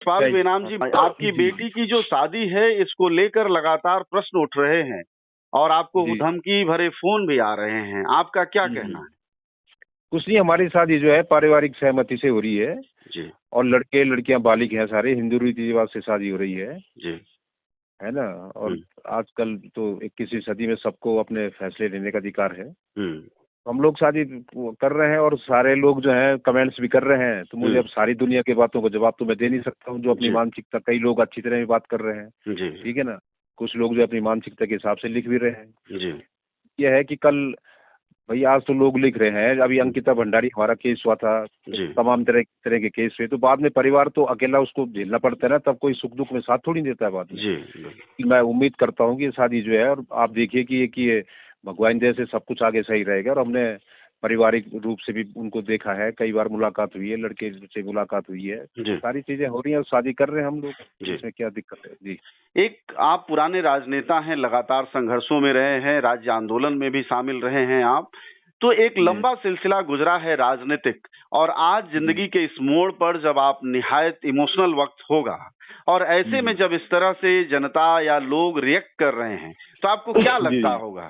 यशपाल बेनाम जी, आपकी बेटी की जो शादी है इसको लेकर लगातार प्रश्न उठ रहे हैं और आपको जी धमकी भरे फोन भी आ रहे हैं, आपका क्या हम्म। कहना है? कुछ नहीं, हमारी शादी जो है पारिवारिक सहमति से हो रही है जी और लड़के लड़कियां बालिग हैं, सारे हिंदू रीति रिवाज से शादी हो रही जी। है ना। और हम्म आजकल तो 21वीं सदी में सबको अपने फैसले लेने का अधिकार है। हम्म तो हम लोग शादी कर रहे हैं और सारे लोग जो है कमेंट्स भी कर रहे हैं, तो मुझे अब सारी दुनिया की बातों का जवाब तो मैं दे नहीं सकता हूँ। जो अपनी जी मानसिकता, कई लोग अच्छी तरह भी बात कर रहे हैं, जी ठीक है ना। कुछ लोग जो अपनी मानसिकता के हिसाब से लिख भी रहे हैं। जी यह है कि कल भाई आज तो लोग लिख रहे हैं, अभी अंकिता भंडारी हमारा केस हुआ था, जी तमाम तरह तरह के केस हुए, तो बाद में परिवार तो अकेला उसको झेलना पड़ता है ना, तब कोई सुख दुख में साथ थोड़ी देता है बाद में। जी। मैं उम्मीद करता हूँ कि ये शादी जो है, और आप देखिए कि ये भगवान दया से सब कुछ आगे सही रहेगा। और हमने पारिवारिक रूप से भी उनको देखा है, कई बार मुलाकात हुई है, लड़के से मुलाकात हुई है, जी सारी चीजें हो रही हैं और शादी कर रहे हैं हम लोग, जी। इसमें क्या दिक्कत है जी। एक आप पुराने राजनेता हैं, लगातार संघर्षों में रहे हैं, राज्य आंदोलन में भी शामिल रहे हैं आप, तो एक जी लंबा सिलसिला गुजरा है राजनीतिक, और आज जी जिंदगी के इस मोड़ पर जब आप निहायत इमोशनल वक्त होगा और ऐसे में जी जब इस तरह से जनता या लोग रिएक्ट कर रहे हैं तो आपको क्या जी लगता होगा?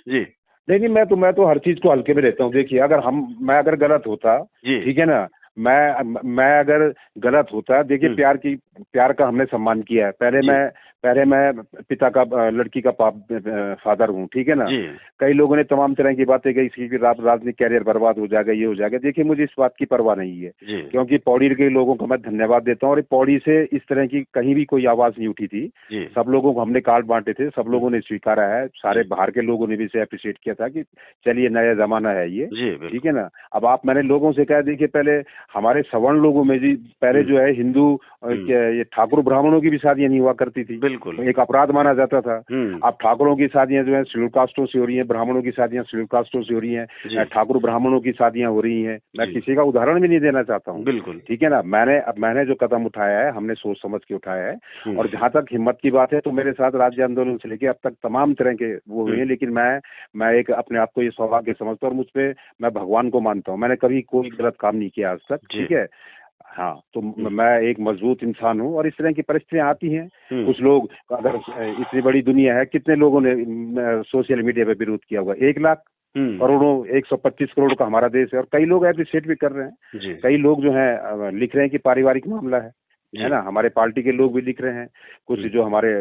जी नहीं नहीं, मैं तो हर चीज को हल्के में लेता हूँ। देखिए, मैं अगर गलत होता, जी ठीक है ना, मैं अगर गलत होता, देखिए प्यार का हमने सम्मान किया है। जी पहले मैं पिता का लड़की का फादर हूँ, ठीक है ना। जी कई लोगों ने तमाम तरह की बातें कही, इसकी राजनीतिक कैरियर बर्बाद हो जाएगा, ये हो जाएगा। देखिए, मुझे इस बात की परवाह नहीं है, जी क्योंकि पौड़ी के लोगों को मैं धन्यवाद देता हूँ। और पौड़ी से इस तरह की कहीं भी कोई आवाज नहीं उठी थी। जी सब लोगों को हमने कार्ड बांटे थे, सब लोगों ने स्वीकारा है, सारे जी बाहर के लोगों ने भी इसे अप्रिशिएट किया था कि चलिए नया जमाना है ये, जी ठीक है बिल्कुल। ना। अब मैंने लोगों से कहा, देखिए पहले हमारे सवर्ण लोगों में जी, पहले जो है हिंदू ये ठाकुर ब्राह्मणों की भी शादियां नहीं हुआ करती थी, बिल्कुल। तो एक अपराध माना जाता था। अब ठाकुरों की शादियां जो है शेड्यूल कास्टों से हो रही हैं, ब्राह्मणों की शादियां शेड्यूल कास्टों से हो रही जी हैं, ठाकुर ब्राह्मणों की शादियां हो रही हैं। मैं जी किसी का उदाहरण भी नहीं देना चाहता हूँ, बिल्कुल। ठीक है ना। मैंने जो कदम उठाया है, हमने सोच समझ के उठाया है। और जहां तक हिम्मत की बात है, तो मेरे साथ राज्य आंदोलन से लेके अब तक तमाम तरह के वो हुए हैं, लेकिन मैं एक अपने आप को ये सौभाग्य समझता हूँ, और मुझ पे मैं भगवान को मानता हूँ। मैंने कभी कोई गलत काम नहीं किया आज तक, जी ठीक है। हाँ, तो मैं एक मजबूत इंसान हूँ, और इस तरह की परिस्थितियां आती हैं। कुछ लोग, अगर इतनी बड़ी दुनिया है, कितने लोगों ने सोशल मीडिया पे विरोध किया होगा? 1 लाख, करोड़ों, 125 करोड़ का हमारा देश है, और कई लोग अप्रिशिएट भी कर रहे हैं। जी कई लोग जो है लिख रहे हैं कि पारिवारिक मामला है जी ना। हमारे पार्टी के लोग भी लिख रहे हैं, कुछ जो हमारे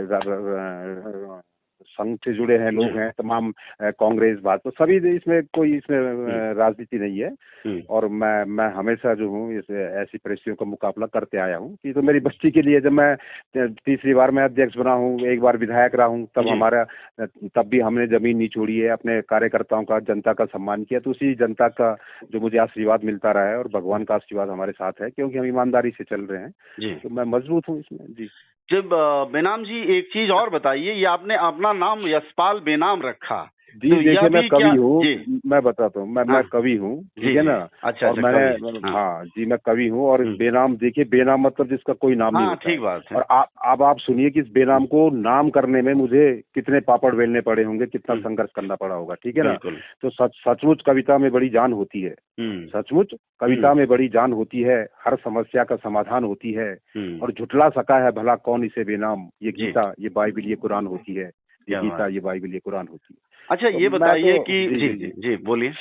संघ से जुड़े हैं लोग हैं, तमाम कांग्रेस भाजपा सभी, इसमें कोई राजनीति नहीं है। और मैं हमेशा जो हूँ ऐसी परिस्थितियों का मुकाबला करते आया हूँ। कि तो मेरी बस्ती के लिए, जब मैं तीसरी बार मैं अध्यक्ष बना हूँ, एक बार विधायक रहा हूँ, तब भी हमने जमीन नहीं छोड़ी है, अपने कार्यकर्ताओं का, जनता का सम्मान किया। तो उसी जनता का जो मुझे आशीर्वाद मिलता रहा है, और भगवान का आशीर्वाद हमारे साथ है, क्योंकि हम ईमानदारी से चल रहे हैं। तो मैं मजबूत हूँ इसमें जी। जब बेनाम जी, एक चीज और बताइए, ये आपने अपना नाम यशपाल बेनाम रखा, जी तो देखिए, यह मैं भी क्या? कवि हूँ, जी मैं बताता हूँ, मैं कवि हूँ, ठीक है ना। अच्छा और अच्छा, मैंने, कवि। हाँ जी, मैं कवि हूँ। और बेनाम, देखिए बेनाम मतलब जिसका कोई नाम नहीं हाँ होता है। ठीक बात है। और अब आप सुनिए कि इस बेनाम को नाम करने में मुझे कितने पापड़ बेलने पड़े होंगे, कितना संघर्ष करना पड़ा होगा, ठीक है ना। बिल्कुल। तो सचमुच कविता में बड़ी जान होती है, सचमुच कविता में बड़ी जान होती है, हर समस्या का समाधान होती है। और झुठला सका है भला कौन इसे बेनाम, ये गीता, ये बाइबिल, ये कुरान होती है। ये गीता, ये बाइबिल, ये कुरान होती है। अच्छा, तो ये मैं बताइए तो कि जी जी जी जी जी जी बोलिए।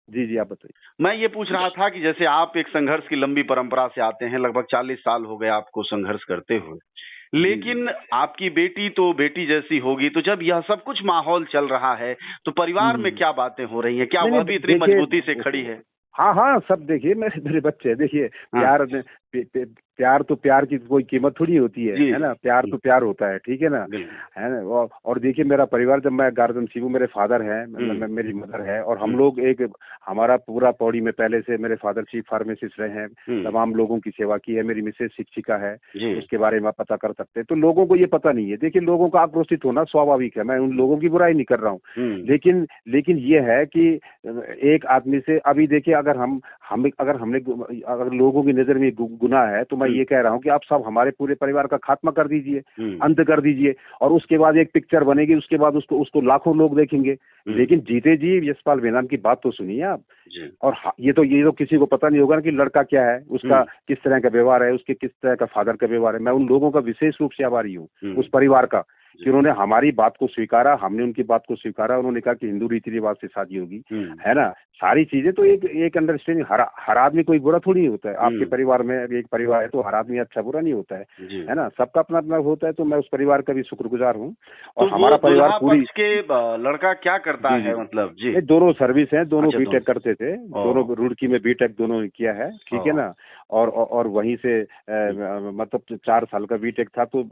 जी जी, आप बताइए। मैं ये पूछ रहा था कि जैसे आप एक संघर्ष की लंबी परंपरा से आते हैं, लगभग 40 साल हो गए आपको संघर्ष करते हुए, जी जी लेकिन आपकी बेटी तो बेटी जैसी होगी, तो जब यह सब कुछ माहौल चल रहा है तो परिवार में क्या बातें हो रही हैं? क्या नहीं वह नहीं, भी इतनी देखिए, मजबूती से खड़ी है? हाँ हाँ, सब देखिए, मेरे बच्चे हैं, देखिए हाँ प्यार तो प्यार की कोई कीमत थोड़ी होती जी है ना। प्यार तो प्यार होता है, ठीक है ना, बिल्कुल। है ना। और देखिए, मेरा परिवार, जब मैं गार्डन शिबू, मेरे फादर हैं, मेरी मदर है, और हम लोग हमारा पूरा पौड़ी में पहले से मेरे फादर चीफ फार्मासिस्ट रहे हैं, तमाम लोगों की सेवा की है। मेरी मिसेज शिक्षिका है, उसके बारे में आप पता कर सकते हैं। तो लोगों को ये पता नहीं है। देखिए, लोगों का आक्रोशित होना स्वाभाविक है, मैं उन लोगों की बुराई नहीं कर रहा हूँ। लेकिन ये है कि एक आदमी से, अभी देखिए, अगर अगर लोगों की नजर में गुनाह है तो मैं ये कह रहा हूँ कि आप सब हमारे पूरे परिवार का खात्मा कर दीजिए, अंत कर दीजिए, और उसके बाद एक पिक्चर बनेगी, उसके बाद उसको लाखों लोग देखेंगे। लेकिन जीते जी यशपाल बेनाम की बात तो सुनिए आप। और ये तो किसी को पता नहीं होगा ना कि लड़का क्या है, उसका किस तरह का व्यवहार है, उसके किस तरह का फादर का व्यवहार है। मैं उन लोगों का विशेष रूप से आभारी हूँ, उस परिवार का, कि उन्होंने हमारी बात को स्वीकारा, हमने उनकी बात को स्वीकारा। उन्होंने कहा कि हिंदू रीति रिवाज से शादी होगी, है ना। सारी चीजें तो एक अंडरस्टैंडिंग, हर आदमी कोई बुरा थोड़ी होता है। आपके परिवार में एक परिवार है तो हर आदमी अच्छा बुरा नहीं होता है ना, सबका अपना अपना होता है। तो मैं उस परिवार का भी शुक्रगुजार हूँ। और तो हमारा परिवार पूरी के लड़का क्या करता है, मतलब जी? दोनों सर्विस है, दोनों बीटेक करते थे, दोनों रुड़की में बीटेक दोनों ने किया है, ठीक है ना। और वहीं से मतलब 4 साल का बीटेक था, तो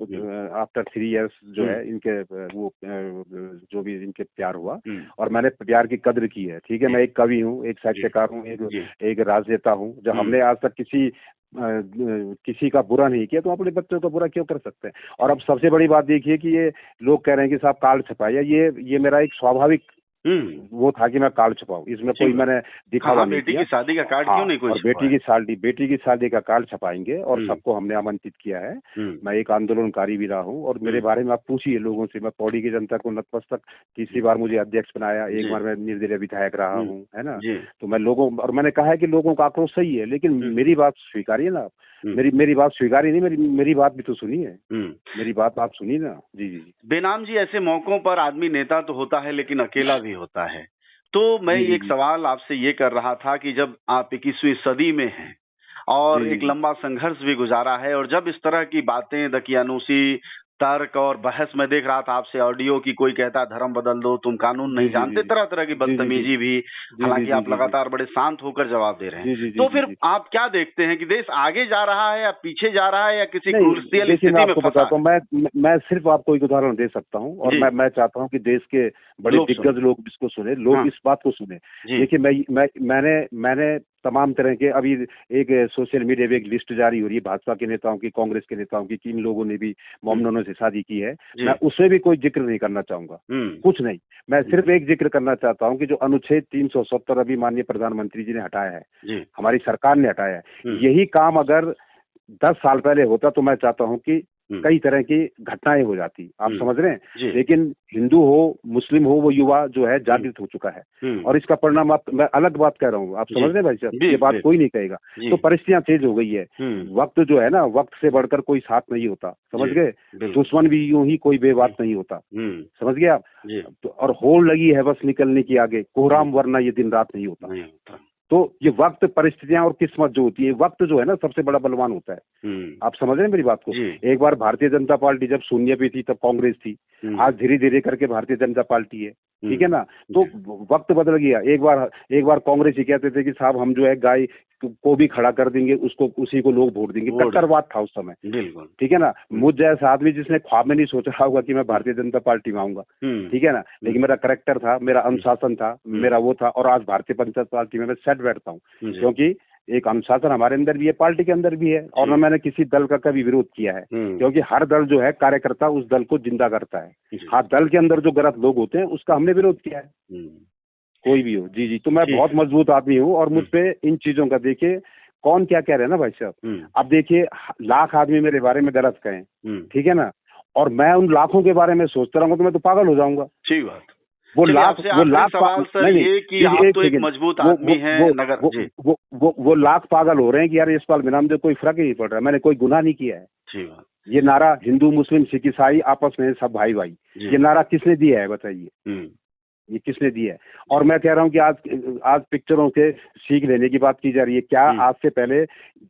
आफ्टर 3 इयर्स जो है इनके वो जो भी इनके प्यार हुआ, और मैंने प्यार की कद्र की है, ठीक है। मैं एक कवि हूँ, एक साहित्यकार हूँ, एक राजनेता हूँ। जब हमने आज तक किसी का बुरा नहीं किया, तो अपने बच्चों का बुरा क्यों कर सकते हैं। और अब सबसे बड़ी बात देखिए कि ये लोग कह रहे हैं कि साहब कार्ड छपाया, ये मेरा एक स्वाभाविक वो था कि मैं कार्ड छपाऊं, इसमें कोई मैंने दिखावा नहीं बेटी किया। की शादी का कार्ड क्यों नहीं कोई? और बेटी की शादी का कार्ड छपाएंगे, और सबको हमने आमंत्रित किया है। मैं एक आंदोलनकारी भी रहा हूँ, और मेरे बारे में आप पूछिए लोगों से। मैं पौड़ी की जनता को नतमस्तक, तीसरी बार मुझे अध्यक्ष बनाया, एक बार मैं निर्दलीय विधायक रहा हूँ, है ना। तो मैं और मैंने कहा है कि लोगों का आक्रोश सही है, लेकिन मेरी बात स्वीकारिए ना आप। मेरी बात स्वीकारी नहीं, मेरी बात भी तो सुनिए। मेरी बात आप सुनिए ना। जी जी जी। बेनाम जी, ऐसे मौकों पर आदमी नेता तो होता है, लेकिन अकेला भी होता है। तो मैं एक सवाल आपसे ये कर रहा था कि जब आप 21वीं सदी में हैं और एक लंबा संघर्ष भी गुजारा है, और जब इस तरह की बातें, दकियानूसी, तर्क और बहस में देख रहा था आपसे ऑडियो की, कोई कहता धर्म बदल दो, तुम कानून नहीं जानते, तरह तरह की बदतमीजी भी, हालांकि आप लगातार बड़े शांत होकर जवाब दे रहे हैं। तो फिर आप क्या देखते हैं कि देश आगे जा रहा है या पीछे जा रहा है, या किसी क्रूरशियल स्थिति में फंसा है? मैं सिर्फ आपको एक उदाहरण दे सकता हूँ, और मैं चाहता हूँ कि देश के बड़े दिग्गज लोग इसको सुने, लोग इस बात को सुने। देखिए, मैंने तमाम तरह के, अभी एक सोशल मीडिया पे एक लिस्ट जारी हो रही है भाजपा के नेताओं की, कांग्रेस के नेताओं की, किन लोगों ने भी मोमनों से शादी की है। मैं उसमें भी कोई जिक्र नहीं करना चाहूंगा, कुछ नहीं। मैं सिर्फ एक जिक्र करना चाहता हूं कि जो अनुच्छेद 370 अभी माननीय प्रधानमंत्री जी ने हटाया है, हमारी सरकार ने हटाया है, यही काम अगर 10 साल पहले होता तो मैं चाहता हूं कि कई तरह की घटनाएं हो जाती। आप समझ रहे हैं। लेकिन हिंदू हो, मुस्लिम हो, वो युवा जो है जागृत हो चुका है, और इसका परिणाम मैं अलग बात कह रहा हूँ, आप समझ रहे हैं भाई साहब, ये बात कोई नहीं कहेगा। तो परिस्थितियां चेंज हो गई है, वक्त जो है ना, वक्त से बढ़कर कोई साथ नहीं होता, समझ गए। दुश्मन भी यूं ही कोई बेबात नहीं होता, समझ गए आप। और होड़ लगी है बस निकलने की आगे, कोहराम वरना ये दिन रात नहीं होता। तो ये वक्त, परिस्थितियां और किस्मत जो होती है, वक्त जो है ना सबसे बड़ा बलवान होता है। आप समझ रहे हैं मेरी बात को। एक बार भारतीय जनता पार्टी जब शून्य पे थी तब कांग्रेस थी, आज धीरे धीरे करके भारतीय जनता पार्टी है, ठीक है ना। तो वक्त बदल गया। एक बार कांग्रेस ही कहते थे कि साहब हम जो है गाय को भी खड़ा कर देंगे, उसी को लोग वोट देंगे। कट्टरवाद था उस समय, बिल्कुल, ठीक है ना। मुझ जैसा आदमी जिसने ख्वाब में नहीं सोचा होगा कि मैं भारतीय जनता पार्टी में आऊंगा, ठीक है ना। लेकिन मेरा करेक्टर था, मेरा अनुशासन था, मेरा वो था, और आज भारतीय जनता पार्टी में मैं सेट बैठता हूँ, क्योंकि एक अनुशासन हमारे अंदर भी है, पार्टी के अंदर भी है। और न मैंने किसी दल का कभी विरोध किया है, क्योंकि हर दल जो है कार्यकर्ता उस दल को जिंदा करता है। हाँ, दल के अंदर जो गलत लोग होते हैं उसका हमने विरोध किया है, कोई भी हो। जी जी। तो मैं बहुत मजबूत आदमी हूँ, और मुझ पे इन चीजों का, देखिए कौन क्या कह रहे हैं ना भाई साहब। अब देखिए, लाख आदमी मेरे बारे में गलत कहें, ठीक है ना, और मैं उन लाखों के बारे में सोचता रहूंगा तो मैं तो पागल हो जाऊंगा। ठीक बात। वो लाख सवाल सर ये कि आप तो एक मजबूत आदमी हैं, वो लाख पागल हो रहे हैं कि यार यशपाल बेनाम जो कोई फर्क ही नहीं पड़ रहा है, मैंने कोई गुनाह नहीं किया है। ये नारा हिंदू मुस्लिम सिख ईसाई आपस में सब भाई भाई, ये नारा किसने दिया है बताइए, ये किसने दिया है। और मैं कह रहा हूँ कि आज पिक्चरों के सीख लेने की बात की जा रही है। क्या आज से पहले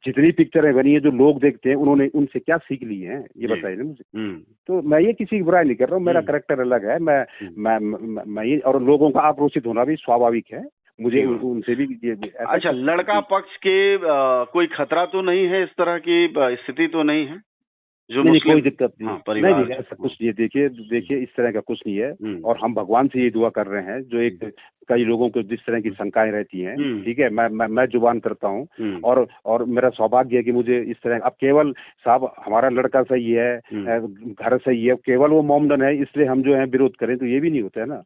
जितनी पिक्चरें बनी है जो लोग देखते हैं, उन्होंने उनसे क्या सीख ली है, ये बताइए ना मुझे। तो मैं ये किसी की बुराई नहीं कर रहा हूँ, मेरा कैरेक्टर अलग है। मैं ये, और लोगों का आक्रोशित होना भी स्वाभाविक है, मुझे उनसे भी अच्छा, लड़का पक्ष के कोई खतरा तो नहीं है, इस तरह की स्थिति तो नहीं है? जो नहीं मुस्लिम कोई दिक्कत नहीं। हाँ, नहीं परिवार नहीं ऐसा कुछ नहीं है। देखिए इस तरह का कुछ नहीं है। और हम भगवान से ये दुआ कर रहे हैं जो एक कई लोगों को जिस तरह की शंकाएं रहती हैं, ठीक है, मैं जुबान करता हूँ। और मेरा सौभाग्य है कि मुझे इस तरह अब केवल साहब हमारा लड़का सही है, घर सही है, केवल वो मोमडन है इसलिए हम जो है विरोध करें तो ये भी नहीं होता है ना,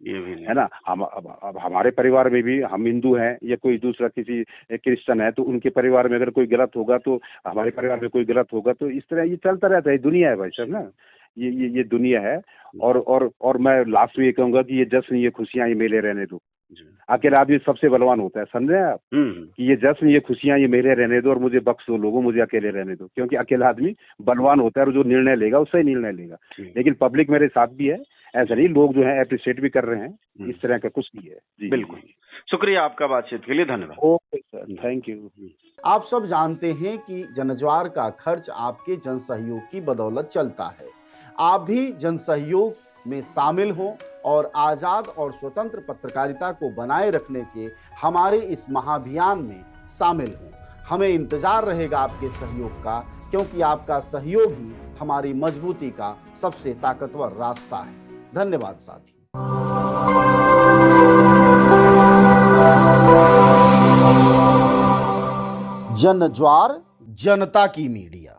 है ना। हम अब हमारे परिवार में भी हम हिंदू हैं या कोई दूसरा किसी क्रिश्चियन है तो उनके परिवार में अगर कोई गलत होगा तो हमारे परिवार में कोई गलत होगा, तो इस तरह ये चलता रहता है। दुनिया है भाई साहब ना, ये दुनिया है। और मैं लास्ट में ये कहूंगा कि ये जश्न ये खुशियां ये मेले रहने दो। अकेला आदमी सबसे बलवान होता है, समझ रहे हैं आप, कि ये जश्न ये खुशियां ये मेले रहने दो और मुझे बख्श दो लोगों, मुझे अकेले रहने दो, क्योंकि अकेला आदमी बलवान होता है और जो निर्णय लेगा उससे ही निर्णय लेगा। लेकिन पब्लिक मेरे साथ भी है, ऐसा नहीं, लोग जो है अप्रिशिएट भी कर रहे हैं, इस तरह का कुछ नहीं है जी। बिल्कुल, शुक्रिया आपका बातचीत के लिए, धन्यवाद। Okay sir, thank you. आप सब जानते हैं कि जनज्वार का खर्च आपके जन सहयोग की बदौलत चलता है। आप भी जन सहयोग में शामिल हों और आजाद और स्वतंत्र पत्रकारिता को बनाए रखने के हमारे इस महाअभियान में शामिल हों। हमें इंतजार रहेगा आपके सहयोग का, क्योंकि आपका सहयोग ही हमारी मजबूती का सबसे ताकतवर रास्ता है। धन्यवाद साथी। जनज्वार जनता की मीडिया।